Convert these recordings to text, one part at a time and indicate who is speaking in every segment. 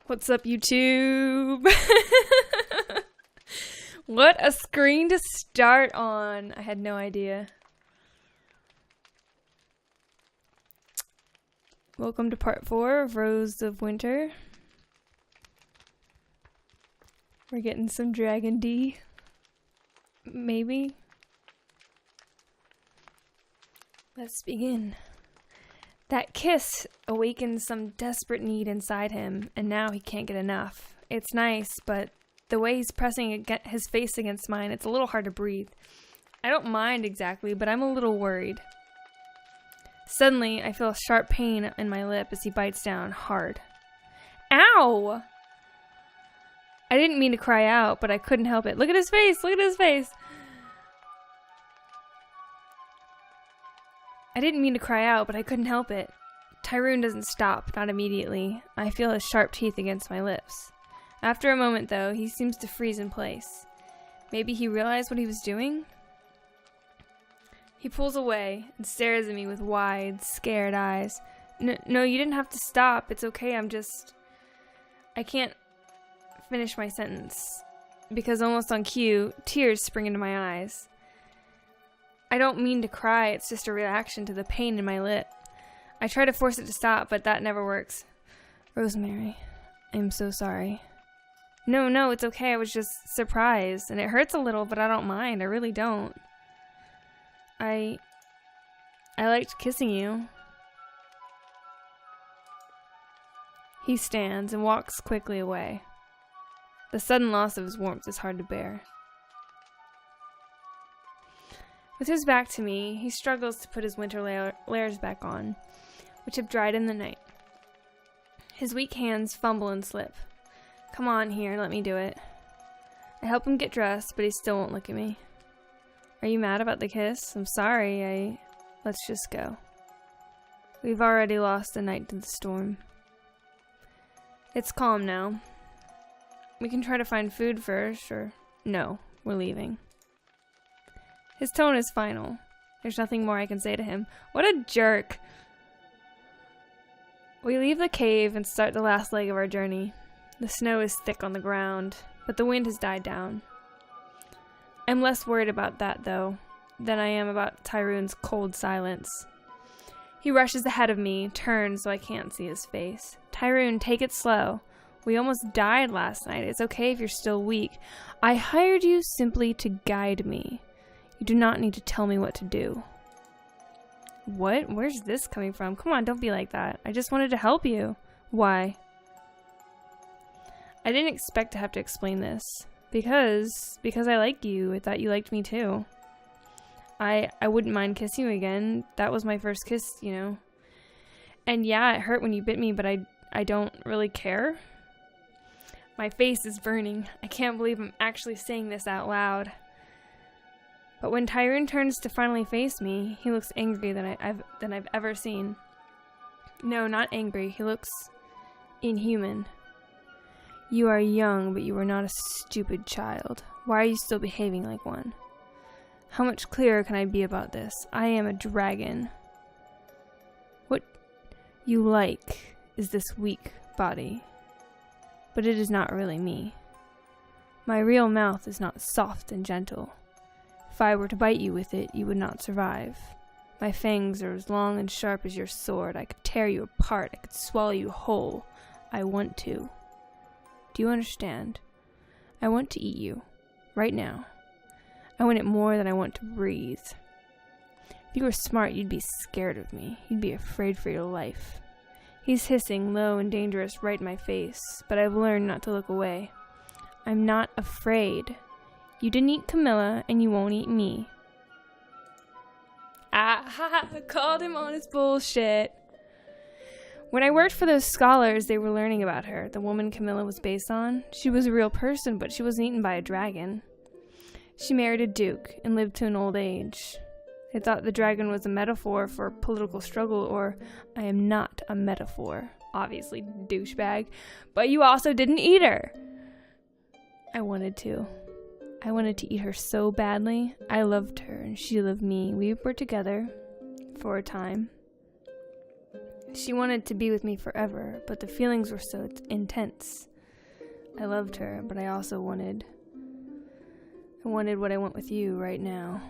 Speaker 1: What's up, YouTube? What a screen to start on. I had no idea. Welcome to part 4 of Rose of Winter. We're getting some Dragon D. Maybe. Let's begin. That kiss awakened some desperate need inside him, and now he can't get enough. It's nice, but the way he's pressing his face against mine, it's a little hard to breathe. I don't mind exactly, but I'm a little worried. Suddenly, I feel a sharp pain in my lip as he bites down hard. Ow! I didn't mean to cry out, but I couldn't help it. Look at his face! Look at his face! I didn't mean to cry out, but I couldn't help it. Tyroon doesn't stop, not immediately. I feel his sharp teeth against my lips. After a moment, though, he seems to freeze in place. Maybe he realized what he was doing? He pulls away and stares at me with wide, scared eyes. No, you didn't have to stop. It's okay, I can't finish my sentence. Because almost on cue, tears spring into my eyes. I don't mean to cry, it's just a reaction to the pain in my lip. I try to force it to stop, but that never works. Rosemary, I'm so sorry. No, it's okay, I was just surprised, and it hurts a little, but I don't mind, I really don't. I liked kissing you. He stands and walks quickly away. The sudden loss of his warmth is hard to bear. With his back to me, he struggles to put his winter layers back on, which have dried in the night. His weak hands fumble and slip. Come on here, let me do it. I help him get dressed, but he still won't look at me. Are you mad about the kiss? I'm sorry, Let's just go. We've already lost the night to the storm. It's calm now. We can try to find food first, or... No, we're leaving. His tone is final. There's nothing more I can say to him. What a jerk! We leave the cave and start the last leg of our journey. The snow is thick on the ground, but the wind has died down. I'm less worried about that, though, than I am about Tyroon's cold silence. He rushes ahead of me, turns so I can't see his face. Tyroon, take it slow. We almost died last night. It's okay if you're still weak. I hired you simply to guide me. You do not need to tell me what to do. What? Where's this coming from? Come on, don't be like that. I just wanted to help you. Why? I didn't expect to have to explain this. Because I like you. I thought you liked me too. I wouldn't mind kissing you again. That was my first kiss, you know. And yeah, it hurt when you bit me, but I don't really care. My face is burning. I can't believe I'm actually saying this out loud. But when Tyroon turns to finally face me, he looks angry than I've ever seen. No, not angry. He looks inhuman. You are young, but you are not a stupid child. Why are you still behaving like one? How much clearer can I be about this? I am a dragon. What you like is this weak body. But it is not really me. My real mouth is not soft and gentle. If I were to bite you with it, you would not survive. My fangs are as long and sharp as your sword. I could tear you apart. I could swallow you whole. I want to. Do you understand? I want to eat you. Right now. I want it more than I want to breathe. If you were smart, you'd be scared of me. You'd be afraid for your life. He's hissing, low and dangerous, right in my face, but I've learned not to look away. I'm not afraid. You didn't eat Camilla, and you won't eat me. I called him on his bullshit. When I worked for those scholars, they were learning about her, the woman Camilla was based on. She was a real person, but she wasn't eaten by a dragon. She married a duke and lived to an old age. They thought the dragon was a metaphor for political struggle, or I am not a metaphor. Obviously, douchebag. But you also didn't eat her. I wanted to. I wanted to eat her so badly. I loved her and she loved me. We were together for a time. She wanted to be with me forever, but the feelings were so intense. I loved her, but I also wanted what I want with you right now.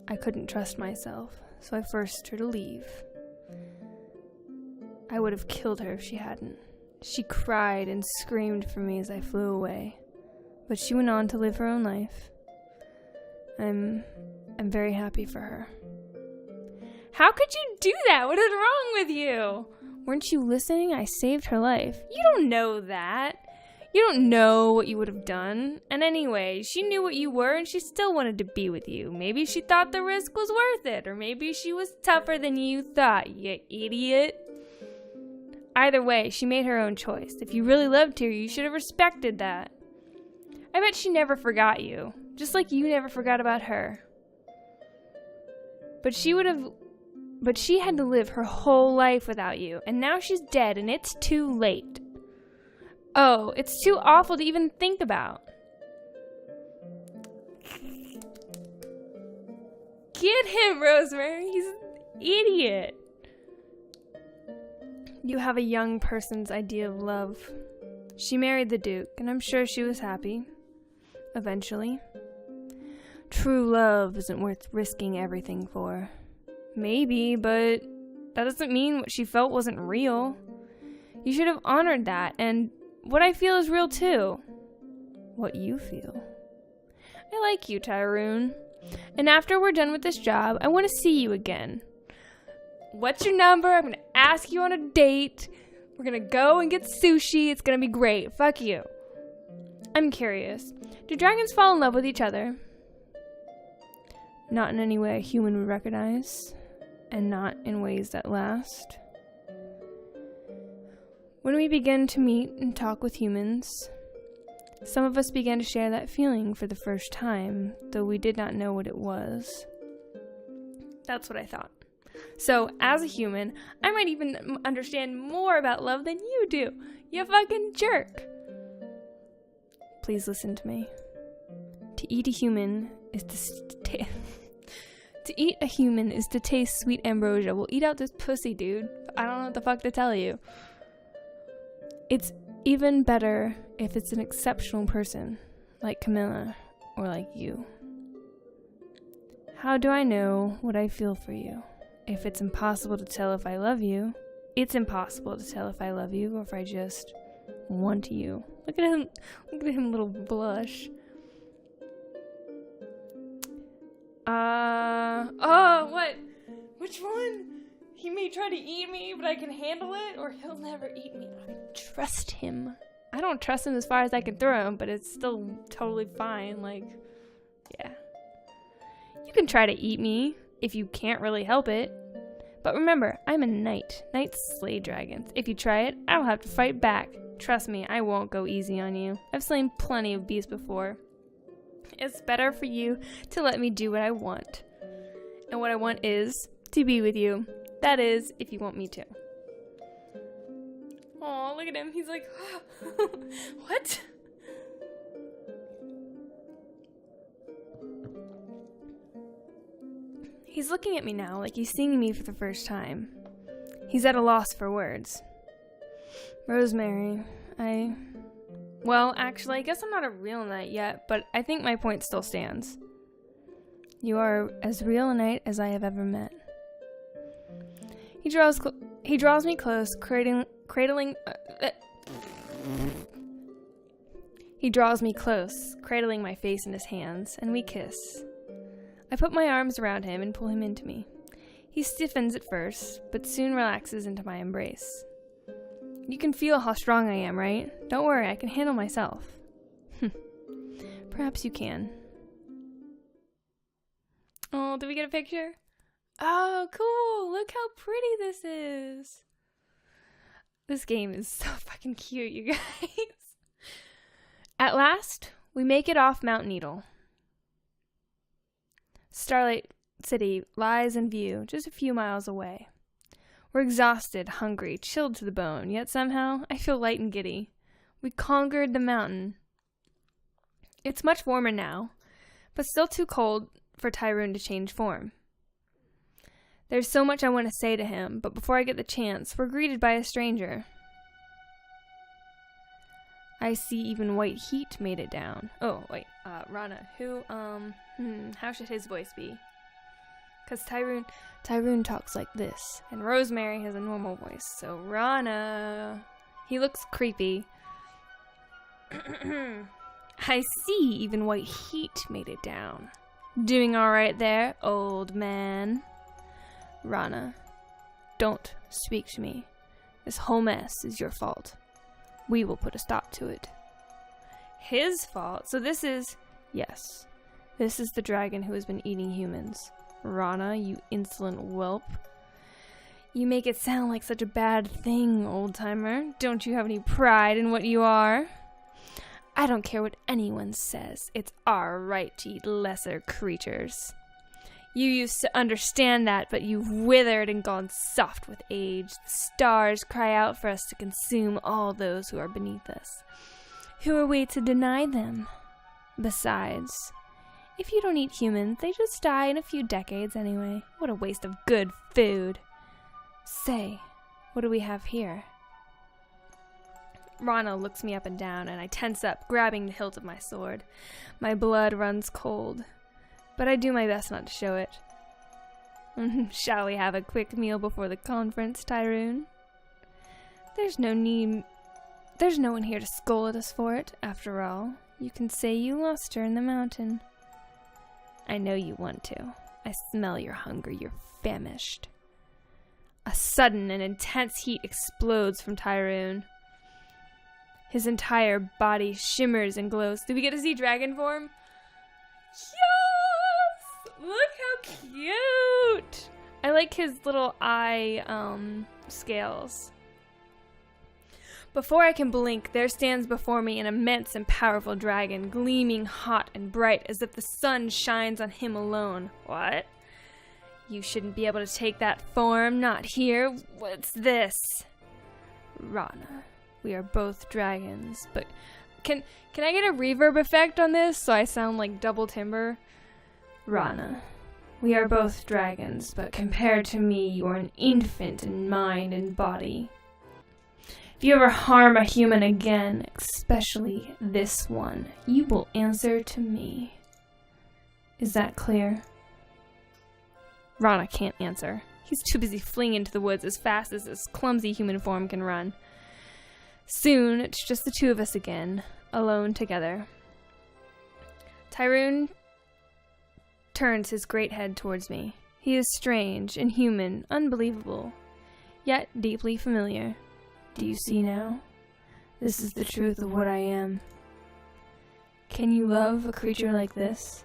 Speaker 1: I couldn't trust myself, so I forced her to leave. I would have killed her if she hadn't. She cried and screamed for me as I flew away, but she went on to live her own life. I'm very happy for her. How could you do that? What is wrong with you? Weren't you listening? I saved her life. You don't know that. You don't know what you would have done. And anyway, she knew what you were and she still wanted to be with you. Maybe she thought the risk was worth it, or maybe she was tougher than you thought, you idiot. Either way, she made her own choice. If you really loved her, you should have respected that. I bet she never forgot you, just like you never forgot about her. But she had to live her whole life without you, and now she's dead and it's too late. Oh, it's too awful to even think about. Get him, Rosemary. He's an idiot. You have a young person's idea of love. She married the Duke, and I'm sure she was happy. Eventually. True love isn't worth risking everything for. Maybe, but that doesn't mean what she felt wasn't real. You should have honored that, and what I feel is real too. What you feel. I like you, Tyrone. And after we're done with this job, I want to see you again. What's your number? I'm going to ask you on a date. We're going to go and get sushi. It's going to be great. Fuck you. I'm curious. Do dragons fall in love with each other? Not in any way a human would recognize, and not in ways that last. When we began to meet and talk with humans, some of us began to share that feeling for the first time, though we did not know what it was. That's what I thought. So, as a human, I might even understand more about love than you do. You fucking jerk. Please listen to me. To eat a human is to eat a human is to taste sweet ambrosia. Well, eat out this pussy, dude. I don't know what the fuck to tell you. It's even better if it's an exceptional person, like Camilla, or like you. How do I know what I feel for you? If it's impossible to tell if I love you, it's impossible to tell if I love you or if I just want you. Look at him, little blush. What? Which one? He may try to eat me, but I can handle it, or he'll never eat me. I trust him. I don't trust him as far as I can throw him, but it's still totally fine. Like, yeah. You can try to eat me if you can't really help it. But remember, I'm a knight. Knights slay dragons. If you try it, I'll have to fight back. Trust me, I won't go easy on you. I've slain plenty of beasts before. It's better for you to let me do what I want. And what I want is to be with you. That is, if you want me to. Aw, look at him. He's like, what? He's looking at me now like he's seeing me for the first time. He's at a loss for words. Rosemary, well, actually, I guess I'm not a real knight yet, but I think my point still stands. You are as real a knight as I have ever met. He draws me close, He draws me close, cradling my face in his hands, and we kiss. I put my arms around him and pull him into me. He stiffens at first, but soon relaxes into my embrace. You can feel how strong I am, right? Don't worry, I can handle myself. Perhaps you can. Oh, did we get a picture? Oh, cool! Look how pretty this is! This game is so fucking cute, you guys. At last, we make it off Mount Needle. Starlight City lies in view just a few miles away. We're exhausted, hungry, chilled to the bone, yet somehow I feel light and giddy. We conquered the mountain. It's much warmer now, but still too cold for Tyrone to change form. There's so much I want to say to him, but before I get the chance, we're greeted by a stranger. I see even white heat made it down. Oh, wait, Rana, who, how should his voice be? Because Tyrone talks like this, and Rosemary has a normal voice, so Rana, he looks creepy. I see even white heat made it down. Doing alright there, old man? Rana, don't speak to me. This whole mess is your fault. We will put a stop to it. His fault? So this is... Yes. This is the dragon who has been eating humans. Rana, you insolent whelp. You make it sound like such a bad thing, old-timer. Don't you have any pride in what you are? I don't care what anyone says. It's our right to eat lesser creatures. You used to understand that, but you've withered and gone soft with age. The stars cry out for us to consume all those who are beneath us. Who are we to deny them? Besides, if you don't eat humans, they just die in a few decades anyway. What a waste of good food. Say, what do we have here? Rana looks me up and down, and I tense up, grabbing the hilt of my sword. My blood runs cold, but I do my best not to show it. Shall we have a quick meal before the conference, Tyrone? There's no one here to scold us for it, after all. You can say you lost her in the mountain. I know you want to. I smell your hunger. You're famished. A sudden and intense heat explodes from Tyrone. His entire body shimmers and glows. Do we get to see dragon form? Yes! Look how cute! I like his little eye scales. Before I can blink, there stands before me an immense and powerful dragon, gleaming hot and bright as if the sun shines on him alone. What? You shouldn't be able to take that form, not here. What's this? Rana, we are both dragons, but can I get a reverb effect on this so I sound like double timber? Rana, we are both dragons, but compared to me, you are an infant in mind and body. If you ever harm a human again, especially this one, you will answer to me. Is that clear? Rana can't answer. He's too busy fleeing into the woods as fast as his clumsy human form can run. Soon, it's just the two of us again, alone together. Tyrone turns his great head towards me. He is strange, inhuman, unbelievable, yet deeply familiar. Do you see now? This is the truth of what I am. Can you love a creature like this?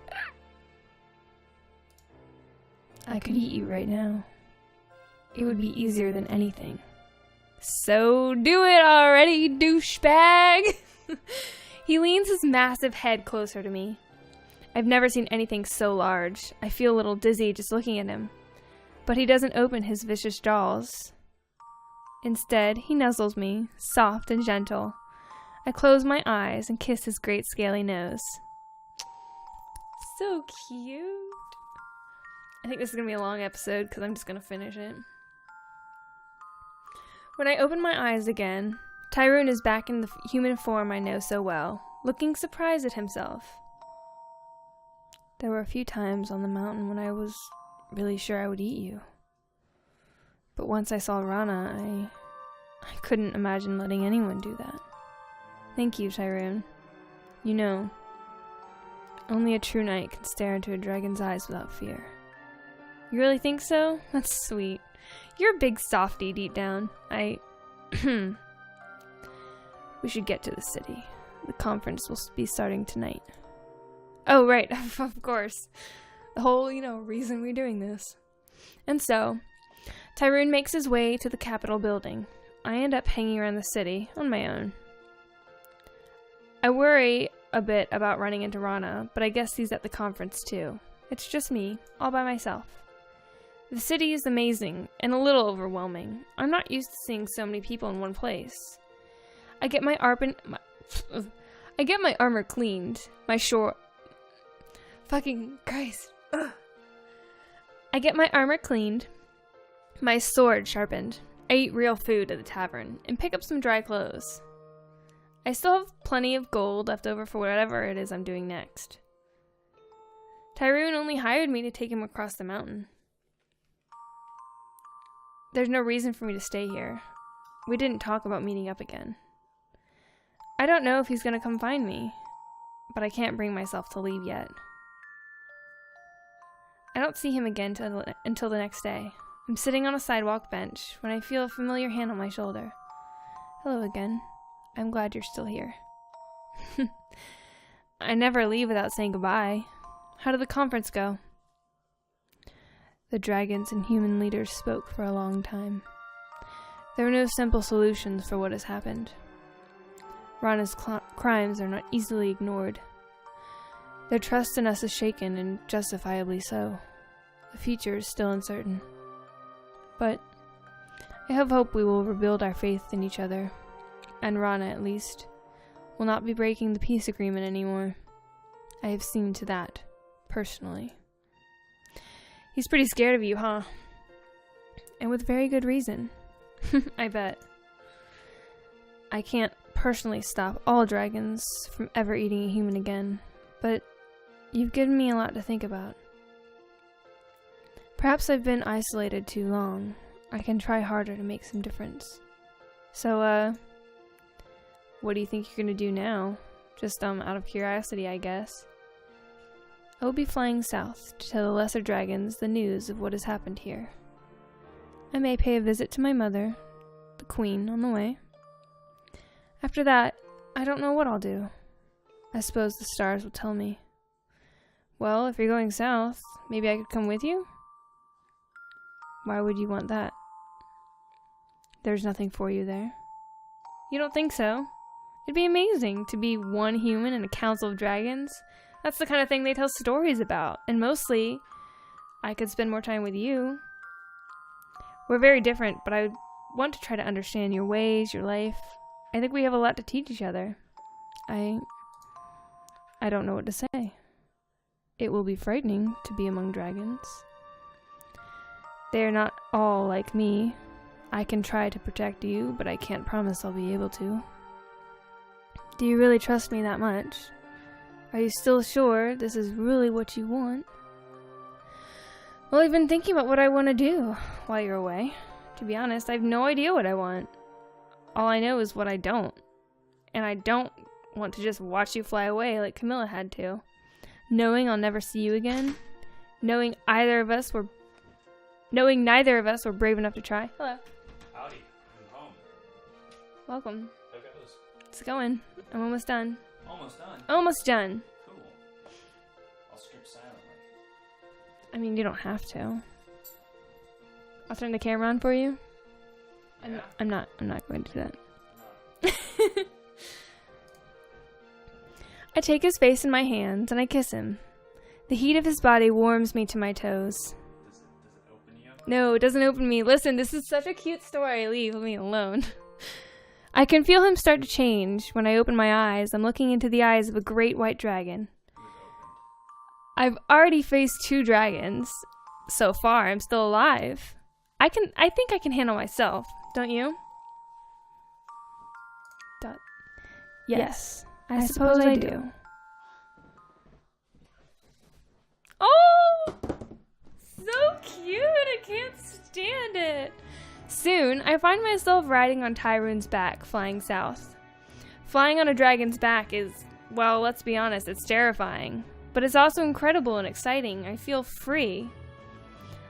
Speaker 1: I could eat you right now. It would be easier than anything. So do it already, douchebag! He leans his massive head closer to me. I've never seen anything so large. I feel a little dizzy just looking at him. But he doesn't open his vicious jaws. Instead, he nuzzles me, soft and gentle. I close my eyes and kiss his great scaly nose. So cute. I think this is going to be a long episode because I'm just going to finish it. When I open my eyes again, Tyrone is back in the human form I know so well, looking surprised at himself. There were a few times on the mountain when I was really sure I would eat you. But once I saw Rana, I couldn't imagine letting anyone do that. Thank you, Tyrone. You know, only a true knight can stare into a dragon's eyes without fear. You really think so? That's sweet. You're a big softie deep down. We should get to the city. The conference will be starting tonight. Oh, right, of course. The whole, reason we're doing this. And so, Tyrone makes his way to the Capitol building. I end up hanging around the city on my own. I worry a bit about running into Rana, but I guess he's at the conference too. It's just me, all by myself. The city is amazing and a little overwhelming. I'm not used to seeing so many people in one place. I get my armor cleaned. Fucking Christ. Ugh. I get my armor cleaned, My sword sharpened. I eat real food at the tavern and pick up some dry clothes. I still have plenty of gold left over for whatever it is I'm doing next. Tyroon only hired me to take him across the mountain. There's no reason for me to stay here. We didn't talk about meeting up again. I don't know if he's gonna come find me, but I can't bring myself to leave yet. I don't see him again until the next day. I'm sitting on a sidewalk bench when I feel a familiar hand on my shoulder. Hello again. I'm glad you're still here. I never leave without saying goodbye. How did the conference go? The dragons and human leaders spoke for a long time. There were no simple solutions for what has happened. Rana's crimes are not easily ignored. Their trust in us is shaken, and justifiably so. The future is still uncertain. But I have hope we will rebuild our faith in each other, and Rana, at least, will not be breaking the peace agreement anymore. I have seen to that, personally. He's pretty scared of you, huh? And with very good reason. I bet. I can't personally stop all dragons from ever eating a human again, but you've given me a lot to think about. Perhaps I've been isolated too long. I can try harder to make some difference. So, what do you think you're gonna do now? Just, out of curiosity, I guess. I will be flying south to tell the lesser dragons the news of what has happened here. I may pay a visit to my mother, the queen, on the way. After that, I don't know what I'll do. I suppose the stars will tell me. Well, if you're going south, maybe I could come with you? Why would you want that? There's nothing for you there. You don't think so? It'd be amazing to be one human in a council of dragons. That's the kind of thing they tell stories about, and mostly, I could spend more time with you. We're very different, but I want to try to understand your ways, your life. I think we have a lot to teach each other. I don't know what to say. It will be frightening to be among dragons. They are not all like me. I can try to protect you, but I can't promise I'll be able to. Do you really trust me that much? Are you still sure this is really what you want? Well, I've been thinking about what I want to do while you're away. To be honest, I have no idea what I want. All I know is what I don't. And I don't want to just watch you fly away like Camilla had to. Knowing I'll never see you again. Knowing neither of us were brave enough to try. Hello.
Speaker 2: Howdy. I'm home.
Speaker 1: Welcome.
Speaker 2: How goes?
Speaker 1: It's going. I'm almost done.
Speaker 2: Almost done?
Speaker 1: Almost done.
Speaker 2: Cool. I'll strip silently.
Speaker 1: I mean, you don't have to. I'll turn the camera on for you.
Speaker 2: Yeah?
Speaker 1: I'm not going to do that.
Speaker 2: No.
Speaker 1: I take his face in my hands and I kiss him. The heat of his body warms me to my toes.
Speaker 2: Does it open you?
Speaker 1: No, it doesn't open me. Listen, this is such a cute story. Leave me alone. I can feel him start to change. When I open my eyes, I'm looking into the eyes of a great white dragon. I've already faced 2 dragons. So far, I'm still alive. I think I can handle myself, don't you? Yes, I suppose I do. Oh! So cute! I can't stand it. Soon, I find myself riding on Tyroon's back, flying south. Flying on a dragon's back is, well, let's be honest, it's terrifying. But it's also incredible and exciting. I feel free.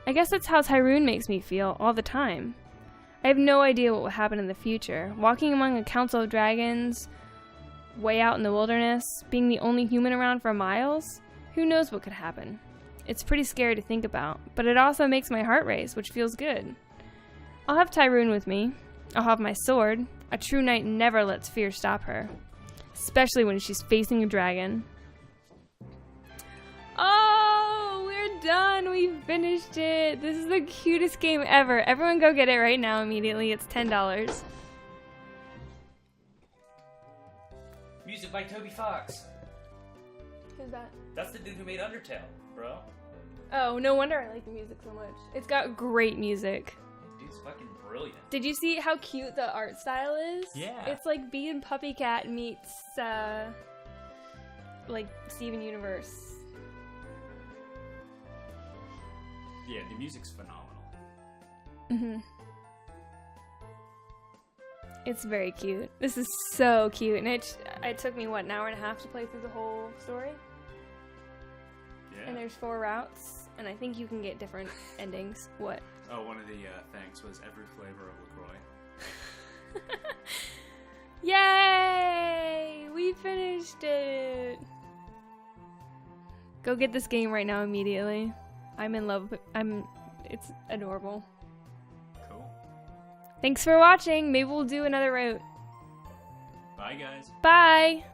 Speaker 1: I guess that's how Tyroon makes me feel all the time. I have no idea what will happen in the future. Walking among a council of dragons, way out in the wilderness, being the only human around for miles, who knows what could happen. It's pretty scary to think about, but it also makes my heart race, which feels good. I'll have Tyroon with me. I'll have my sword. A true knight never lets fear stop her, especially when she's facing a dragon. Oh, we're done. We finished it. This is the cutest game ever. Everyone go get it right now immediately. It's $10.
Speaker 2: Music by Toby Fox.
Speaker 1: Who's that?
Speaker 2: That's the dude who made Undertale, bro.
Speaker 1: Oh, no wonder I like the music so much. It's got great music.
Speaker 2: It's fucking brilliant.
Speaker 1: Did you see how cute the art style is?
Speaker 2: Yeah.
Speaker 1: It's like Bee and Puppy Cat meets, like, Steven Universe.
Speaker 2: Yeah, the music's phenomenal.
Speaker 1: Mm-hmm. It's very cute. This is so cute, and it took me, what, an hour and a half to play through the whole story?
Speaker 2: Yeah.
Speaker 1: And there's 4 routes, and I think you can get different endings. What?
Speaker 2: Oh, one of the things was every flavor of LaCroix.
Speaker 1: Yay! We finished it! Go get this game right now immediately. I'm in love with it's adorable.
Speaker 2: Cool.
Speaker 1: Thanks for watching. Maybe we'll do another route.
Speaker 2: Bye, guys.
Speaker 1: Bye!